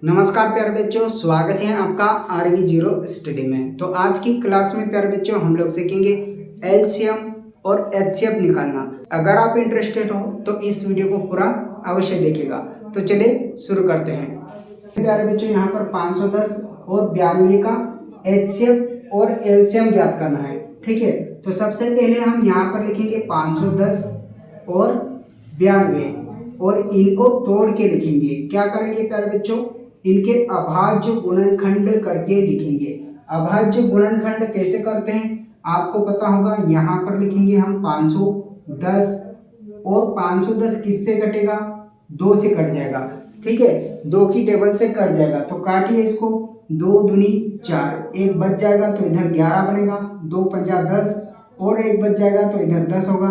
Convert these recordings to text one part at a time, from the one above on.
नमस्कार प्यारे बच्चों, स्वागत है आपका आरवी जीरो स्टडी में। तो आज की क्लास में प्यारे बच्चों हम लोग सीखेंगे एलसीएम और एचसीएफ निकालना। अगर आप इंटरेस्टेड हो तो इस वीडियो को पूरा अवश्य देखिएगा। तो चलिए शुरू करते हैं। प्यारे बच्चों यहाँ पर 510 और 92 का एचसीएफ और एलसीएम ज्ञात करना है। ठीक है, तो सबसे पहले हम यहाँ पर लिखेंगे 510 और 92 और इनको तोड़ के लिखेंगे। क्या करेंगे प्यारे बच्चों, इनके अभाज्य गुणनखंड करके लिखेंगे। अभाज्य गुणनखंड कैसे करते हैं आपको पता होगा। यहाँ पर लिखेंगे हम 510 और 510 किससे कटेगा, 2 से कट जाएगा। ठीक है, 2 की टेबल से कट जाएगा तो काटिए इसको। 2 दूनी 4, 1 बच जाएगा तो इधर 11 बनेगा। 2 पंजा 10 और 1 बच जाएगा तो इधर 10 होगा।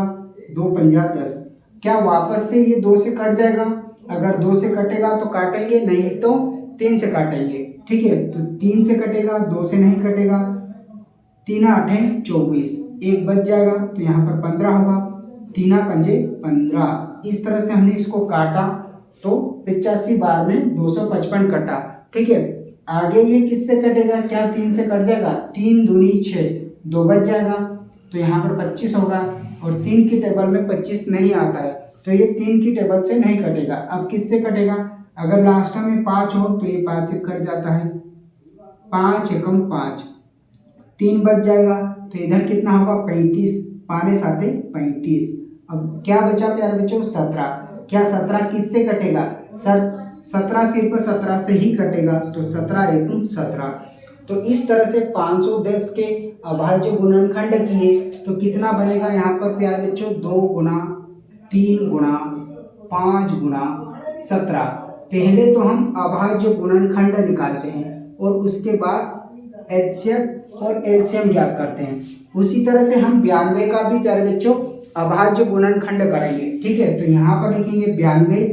2 पंजा 10। क्या वापस से ये 2 से कट जाएगा? अगर 2 से कटेगा तो काटेंगे, नहीं तो 3 से काटेंगे। ठीक है, तो 3 से कटेगा, 2 से नहीं कटेगा। 3 8 24, 1 बच जाएगा तो यहाँ पर 15 होगा। 3 पंजे 15। इस तरह से हमने इसको काटा तो 85 बार में 255 कटा। ठीक है, आगे ये किससे कटेगा? क्या 3 से कट जाएगा? 3 दूनी 6, 2 बच जाएगा तो यहाँ पर 25 होगा। और 3 की टेबल में 25 नहीं आता है तो ये 3 की टेबल से नहीं कटेगा। अब किससे कटेगा? अगर लास्ट में 5 हो तो ये 5 से कट जाता है। 5 एकम 5, 3 बच जाएगा तो इधर कितना होगा? 35। पाने साथे 35। अब क्या बचा प्यारे बच्चों? 17। क्या 17 किससे कटेगा? सर 17 सिर्फ 17 से ही कटेगा तो 17 एकम 17। तो इस तरह से 510 के अभाज्य गुणनखंड किए तो कितना बनेगा यहाँ पर प्यारे बच्चों? 2 गुना 3 गुना 5 गुना 17। पहले तो हम अभाज्य गुणनखंड निकालते हैं और उसके बाद एचसीएफ और एलसीएम ज्ञात करते हैं। उसी तरह से हम 92 का भी प्यारे बच्चों अभाज्य गुणनखंड करेंगे। ठीक है, तो यहाँ पर लिखेंगे 92।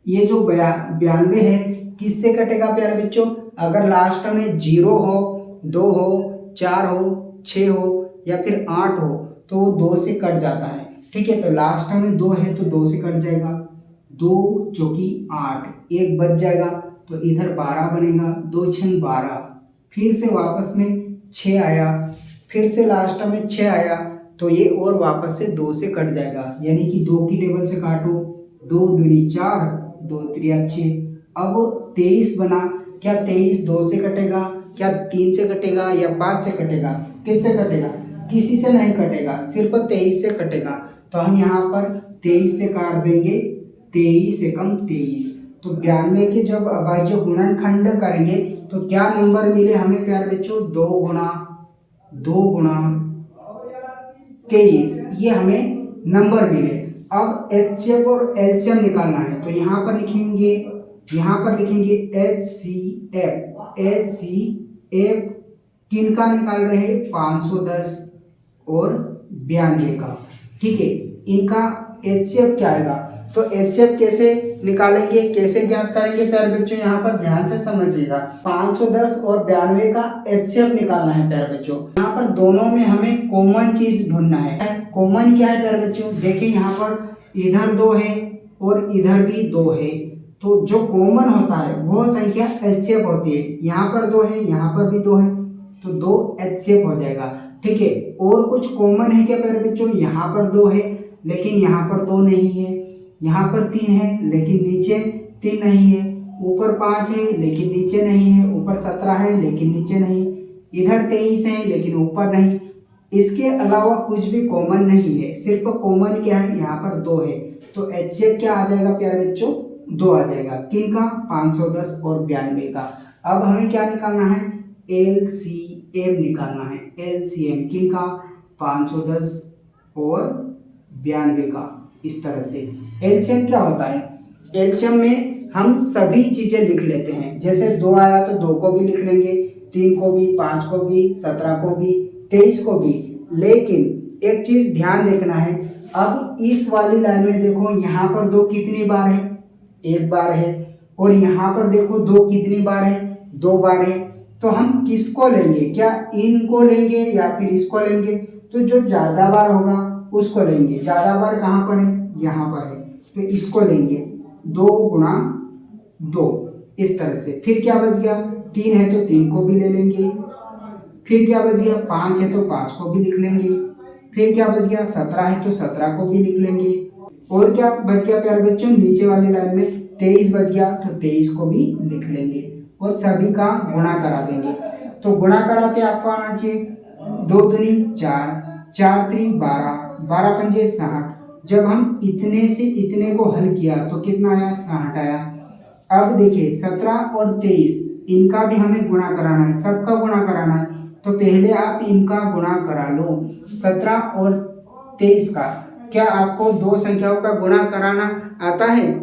ये जो 92 है किससे कटेगा प्यारे बच्चों? अगर लास्ट में 0 हो, 2 हो, 4 हो, 6 हो या फिर 8 हो तो वो 2 से कट जाता है। ठीक है, तो लास्ट में 2 है तो 2 से कट जाएगा। 2 चौकी 8, 1 बच जाएगा तो इधर 12 बनेगा। 2 छंग 12, फिर से वापस में 6 आया, फिर से लास्ट में 6 आया तो ये और वापस से 2 से कट जाएगा। यानी कि 2 की टेबल से काटो। 2 दूनी 4, 2 त्रिया 6। अब 23 बना। क्या 23 2 से कटेगा? क्या 3 से कटेगा या 5 से कटेगा? किससे कटेगा? किसी से नहीं कटेगा, सिर्फ 23 से कटेगा। तो हम यहाँ पर 23 से काट देंगे। 23 एकम 23। तो 92 के जब अभाज्य गुणनखंड करेंगे तो क्या नंबर मिले हमें प्यारे बच्चों? 2 गुना 23, ये हमें नंबर मिले। अब एचसीएफ और एलसीएम निकालना है तो यहाँ पर लिखेंगे एचसीएफ। एचसीएफ किन का निकाल रहे हैं? 510 और 92 का। ठीक है, इनका एचसीएफ क्या आएगा? तो एचसीएफ कैसे निकालेंगे, कैसे ज्ञात करेंगे प्यारे बच्चों? यहाँ पर ध्यान से समझिएगा। 510 और 92 का एचसीएफ निकालना है प्यारे बच्चों। यहाँ पर दोनों में हमें कॉमन चीज ढूंढना है। कॉमन क्या है प्यारे बच्चों? देखिए यहाँ पर इधर 2 है और इधर भी 2 है तो जो कॉमन होता है वो संख्या एचसीएफ होती है। यहाँ पर 2 है, यहाँ पर भी 2 है तो 2 एचसीएफ हो जाएगा। ठीक है, और कुछ कॉमन है क्या प्यारे बच्चों? यहाँ पर 2 है लेकिन यहाँ पर 2 नहीं है। यहाँ पर 3 है लेकिन नीचे 3 नहीं है। ऊपर 5 है लेकिन नीचे नहीं है। ऊपर 17 है लेकिन नीचे नहीं। इधर 23 है लेकिन ऊपर नहीं। इसके अलावा कुछ भी कॉमन नहीं है। सिर्फ कॉमन क्या है? यहाँ पर 2 है तो एचसीएफ क्या आ जाएगा प्यारे बच्चों? 2 आ जाएगा। किन का? 510 और 92 का। अब हमें क्या निकालना है? एलसीएम निकालना है। एलसीएम किन का? 510 और 92 का। इस तरह से एलसीएम क्या होता है? एलसीएम में हम सभी चीजें लिख लेते हैं। जैसे 2 आया तो 2 को भी लिख लेंगे, 3 को भी, 5 को भी, 17 को भी, 23 को भी। लेकिन एक चीज ध्यान देखना है। अब इस वाली लाइन में देखो, यहाँ पर 2 कितनी बार है? 1 बार है। और यहाँ पर देखो 2 कितनी बार है? 2 बार है। तो हम किसको लेंगे? क्या इनको लेंगे या फिर इसको लेंगे? तो जो ज्यादा बार होगा उसको लेंगे। ज्यादा बार कहाँ पर है? यहाँ पर है तो इसको लेंगे। 2 गुणा 2 इस तरह से। फिर क्या बच गया, 3 है तो 3 को भी ले लेंगे। फिर क्या बच गया, 5 है तो 5 को भी लिख लेंगे। फिर क्या बच गया, 17 है तो 17 को भी लिख लेंगे। और क्या बच गया प्यारे बच्चों, नीचे वाली लाइन में 23 बच गया तो 23 को भी लिख लेंगे और सभी का गुणा करा देंगे। तो गुणा कराते आपको आना चाहिए 2 दूनी 4, 4 3 12, 12 पंजे 60। जब हम इतने से इतने को हल किया तो कितना आया, 60 आया। अब देखिए 17 और 23 इनका भी हमें गुणा कराना है, सबका गुणा कराना है। तो पहले आप इनका गुणा करा लो, 17 और 23 का। क्या आपको दो संख्याओं का गुणा कराना आता है?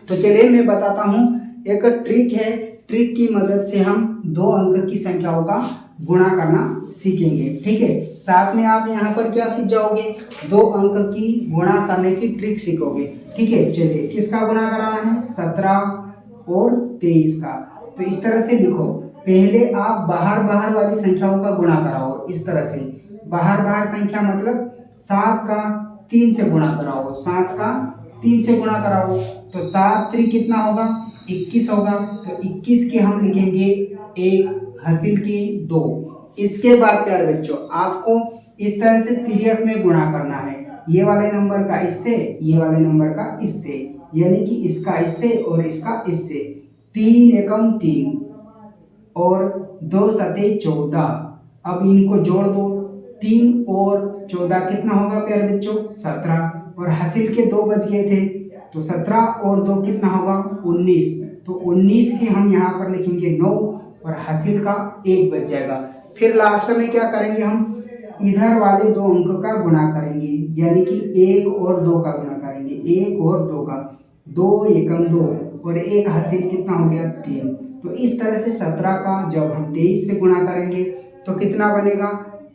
तो चलिए मैं बताता हूँ, एक ट्रिक है। ट्रिक की मदद से हम 2 अंक की संख्याओं का गुणा करना सीखेंगे। ठीक है, साथ में आप यहाँ पर क्या सीख जाओगे, 2 अंक की गुणा करने की ट्रिक सीखोगे। ठीक है, चलिए किसका गुणा कराना है, 17 और 23 का। तो इस तरह से लिखो, पहले आप बाहर बाहर वाली संख्याओं का गुणा कराओ। इस तरह से बाहर बाहर संख्या मतलब 7 का 3 से गुणा कराओ, 7 का 3 से गुणा कराओ। तो 7 3 कितना होगा, 21 होगा। तो 21 के हम लिखेंगे 1, हासिल की 2। इसके बाद प्यारे बच्चों आपको इस तरह से तिर्यक में गुणा करना है, ये वाले नंबर का इससे, ये वाले नंबर का इससे, यानी कि इसका इससे और इसका इससे। 3 एकम 3 और 2 सते 14। अब इनको जोड़ दो, 3 और 14 कितना होगा प्यारे बच्चों, 17। और हासिल के 2 बच गए थे, तो 17 और 2 कितना होगा, 19। तो 19 के हम यहाँ पर लिखेंगे 9 और हासिल का 1 बच जाएगा। फिर लास्ट में क्या करेंगे, हम इधर वाले 2 अंक का गुणा करेंगे, यानी कि 1 और 2 का गुणा करेंगे, 1 और 2 का। 2 एकम 2 और 1 हासिल कितना हो गया, 3। तो इस तरह से 17 का जब हम 23 से गुणा करेंगे तो कितना बनेगा,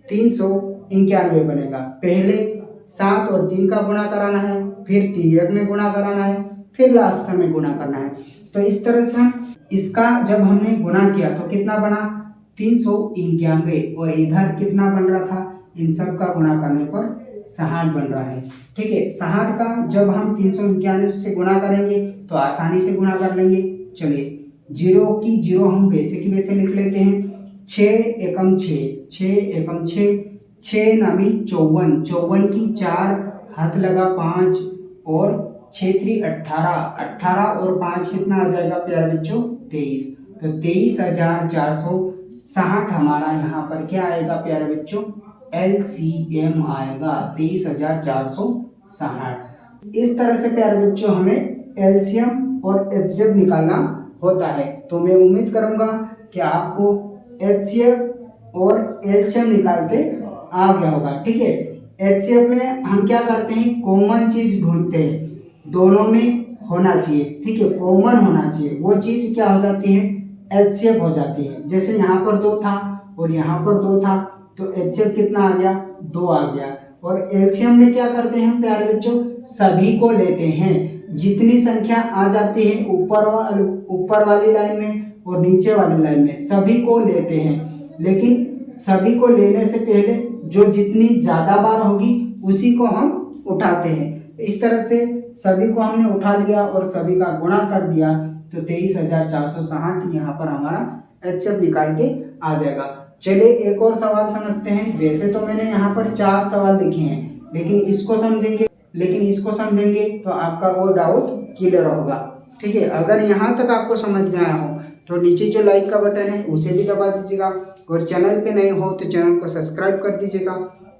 391 बनेगा। पहले 7 और 3 का गुणा कराना है, फिर तिर्यक में गुणा कराना है, फिर लास्ट में गुणा करना है। तो इस तरह से हम इसका जब हमने गुणा किया तो कितना बना, 391। और इधर कितना बन रहा था, इन सब का गुणा करने पर 60 बन रहा है। ठीक है, 60 का जब हम 391 से गुणा करेंगे तो आसानी से गुणा कर लेंगे। चलिए 0 की 0 हम वैसे की वैसे लिख लेते हैं। 6 एकम 6, 6 एकम 6, 6 नामी 54, 54 की 4 हाथ लगा 5 और 6 3 18, 18 और 5 कितना आ जाएगा प्यारे बच्चों, 23। तो 23,460 हमारा यहाँ पर क्या आएगा प्यारे बच्चों, LCM आएगा 23,460। इस तरह से प्यारे बच्चों हमें LCM और HCF निकालना होता है। तो मैं उम्मीद करूंगा कि आपको HCF और LCM निकालते आ गया होगा। ठीक है, HCF में हम क्या करते हैं, कॉमन चीज ढूंढते हैं, दोनों में होना चाहिए। ठीक है, कॉमन होना चाहिए, वो चीज क्या हो जाती है, HCF हो जाती है। जैसे यहाँ पर 2 था और यहाँ पर 2 था, तो HCF कितना आ गया, 2 आ गया। और LCM में क्या करते हैं प्यारे बच्चों, सभी को लेते हैं, जितनी संख्या आ जाती है ऊपर वाली लाइन में और नीचे वाली लाइन में सभी को लेते हैं। लेकिन सभी को लेने से पहले जो जितनी ज्यादा बार होगी उसी को हम उठाते हैं। इस तरह से सभी को हमने उठा लिया और सभी का गुणा कर दिया, तो 23,460 यहाँ पर हमारा HCF निकाल के आ जाएगा। चलिए एक और सवाल समझते हैं। वैसे तो मैंने यहाँ पर 4 सवाल लिखे हैं, लेकिन इसको समझेंगे तो आपका वो डाउट क्लियर होगा। ठीक है, अगर यहाँ तक आपको समझ में आया हो तो नीचे जो लाइक का बटन है उसे भी दबा दीजिएगा, और चैनल पे नए हो तो चैनल को सब्सक्राइब कर दीजिएगा,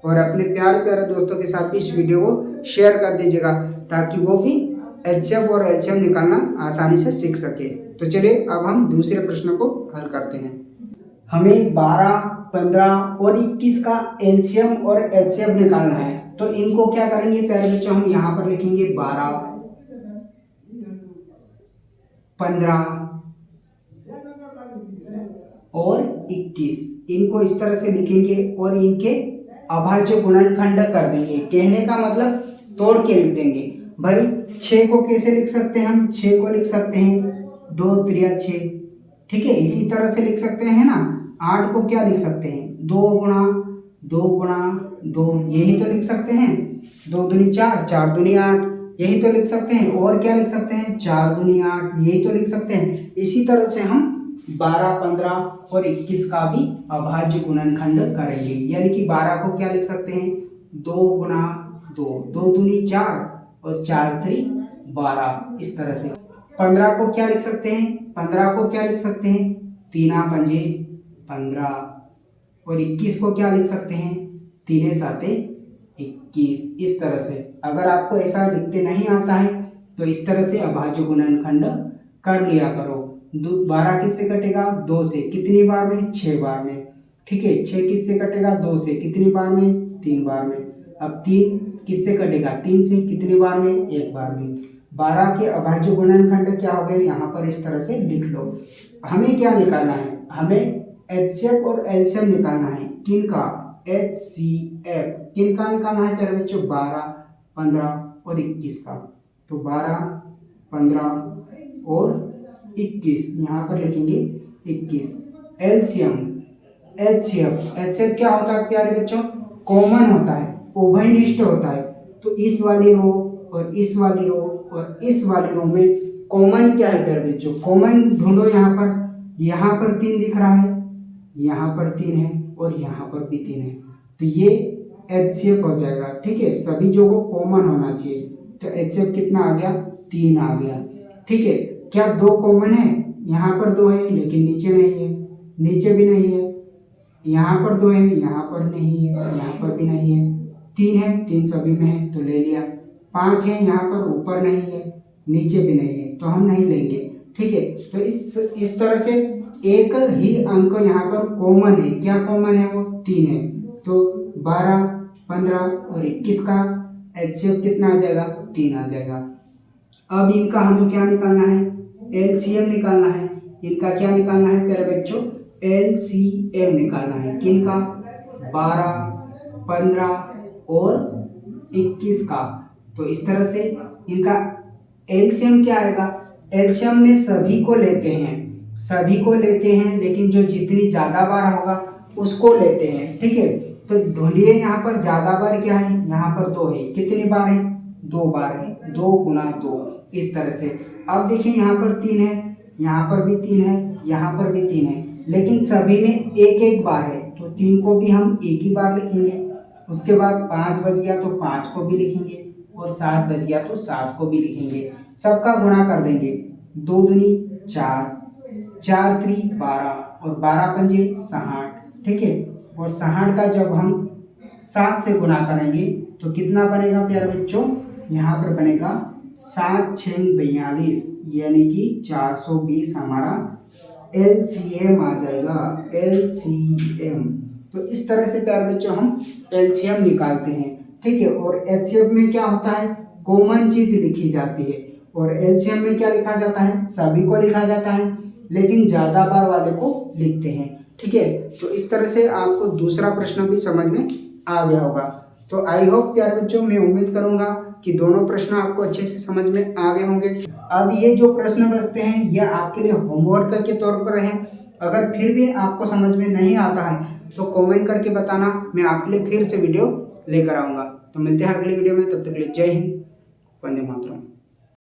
और अपने प्यारे प्यारे दोस्तों के साथ भी इस वीडियो को शेयर कर दीजिएगा, ताकि वो भी HCF और LCM निकालना आसानी से सीख सके। तो चलिए अब हम दूसरे प्रश्न को हल करते हैं। हमें 12, 15 और 21 का LCM और HCF निकालना है। तो इनको क्या करेंगे प्यारे बच्चों, हम यहाँ पर लिखेंगे 12, 15 और 21। इनको इस तरह से लिखेंगे और इनके अभाज्य गुणनखंड कर देंगे। कहने का मतलब तोड़ के लिख देंगे। भाई 6 को कैसे लिख सकते हैं हम, 6 को लिख सकते हैं 2 3 6। ठीक है, इसी तरह से लिख सकते हैं ना। 8 को क्या लिख सकते हैं, 2 गुणा 2 गुणा 2, यही तो लिख सकते हैं। 2 दूनी 4, 4 दूनी 8। यही तो लिख सकते हैं। और क्या लिख सकते हैं, 4 दूनी 8, यही तो लिख सकते हैं। इसी तरह से हम 12, 15 और 21 का भी अभाज्य गुणनखंड करेंगे। यानी कि 12 को क्या लिख सकते हैं, 2 गुणा 2, 2 दूनी 4 और 4 3 12, इस तरह से। 15 को क्या लिख सकते हैं, 15 को क्या लिख सकते हैं, 3 पंजे 15 और 21 को क्या लिख सकते हैं, 3 7 21, इस तरह से। अगर आपको ऐसा लिखते नहीं आता है तो इस तरह से अभाज्य गुणनखंड कर लिया करो। 12 किससे कटेगा, 2 से, कितनी बार में, 6 बार में। ठीक है, 6 किससे कटेगा, 2 से, कितनी बार में, 3 बार में। अब 3 किससे कटेगा, 3 से, कितनी बार में, 1 बार में। 12 के अभाज्य गुणनखंड क्या हो गए, यहाँ पर इस तरह से लिख लो। हमें क्या निकालना है, हमें एचसीएफ और एलसीएम निकालना है। किनका, एचसीएफ किनका निकालना है प्यारे बच्चों, 12, 15 और 21 का। तो 12, 15 और 21, यहाँ पर लिखेंगे 21। एलसीएम, एचसीएफ क्या होता है प्यारे बच्चों, कॉमन होता है, उभयनिष्ठ होता है। तो इस वाली रो और इस वाली रो और इस वाली रो में कॉमन क्या है प्यारे बच्चों, कॉमन ढूंढो। यहाँ पर 3 दिख रहा है, यहाँ पर 3 है और यहाँ पर भी 3 है, तो ये एचसीएफ हो जाएगा। ठीक है, सभी जो को कॉमन होना चाहिए। तो एचसीएफ कितना आ गया, 3 आ गया। ठीक है, क्या 2 कॉमन है, यहाँ पर 2 है लेकिन नीचे नहीं है, नीचे भी नहीं है। यहाँ पर 2 है, यहाँ पर नहीं है, यहाँ पर भी नहीं है। 3 है, 3 सभी में है तो ले लिया। 5 है, यहाँ पर ऊपर नहीं है, नीचे भी नहीं है, तो हम नहीं लेंगे। ठीक है, तो इस तरह से एक ही अंक यहाँ पर कॉमन है। क्या कॉमन है, वो 3 है। तो 12, 15 और 21 का एचसीएफ कितना आ जाएगा, 3 आ जाएगा। अब इनका हमें क्या निकालना है, एलसीएम निकालना है। इनका क्या निकालना है प्यारे बच्चों, एलसीएम निकालना है। किनका, 12, 15 और 21 का। तो इस तरह से इनका एलसीएम क्या आएगा, एलसीएम में सभी को लेते हैं, लेकिन जो जितनी ज़्यादा बार होगा उसको लेते हैं। ठीक है, तो ढूंढिए यहाँ पर ज़्यादा बार क्या है, यहाँ पर 2 है, कितनी बार है, 2 बार है, 2 गुना 2, इस तरह से। अब देखिए यहाँ पर 3 है, यहाँ पर भी 3 है, यहाँ पर भी 3 है, लेकिन सभी में एक एक बार है, तो 3 को भी हम एक ही बार लिखेंगे। उसके बाद 5 बच गया तो 5 को भी लिखेंगे और 7 बच गया तो 7 को भी लिखेंगे। सबका गुणा कर देंगे, 2 दूनी 4, 4 3 12 और 12 पंजे 60। ठीक है, और 60 का जब हम 7 से गुणा करेंगे तो कितना बनेगा प्यारे बच्चों, यहाँ पर बनेगा 7 6 42, यानी कि 420 हमारा एलसीएम आ जाएगा, एलसीएम। तो इस तरह से प्यारे बच्चों हम एलसीएम निकालते हैं। ठीक है, और एचसीएम में क्या होता है, कॉमन चीज लिखी जाती है, और एलसीएम में क्या लिखा जाता है, सभी को लिखा जाता है, लेकिन ज़्यादा बार वाले को लिखते हैं। ठीक है, तो इस तरह से आपको दूसरा प्रश्न भी समझ में आ गया होगा। तो आई होप प्यारे बच्चों, मैं उम्मीद करूंगा कि दोनों प्रश्न आपको अच्छे से समझ में आ गए होंगे। अब ये जो प्रश्न बचते हैं ये आपके लिए होमवर्क के तौर पर हैं। अगर फिर भी आपको समझ में नहीं आता है तो कमेंट करके बताना, मैं आपके लिए फिर से वीडियो लेकर आऊँगा। तो मिलते हैं अगली वीडियो में, तब तक के लिए जय हिंद, वंदे मातरम।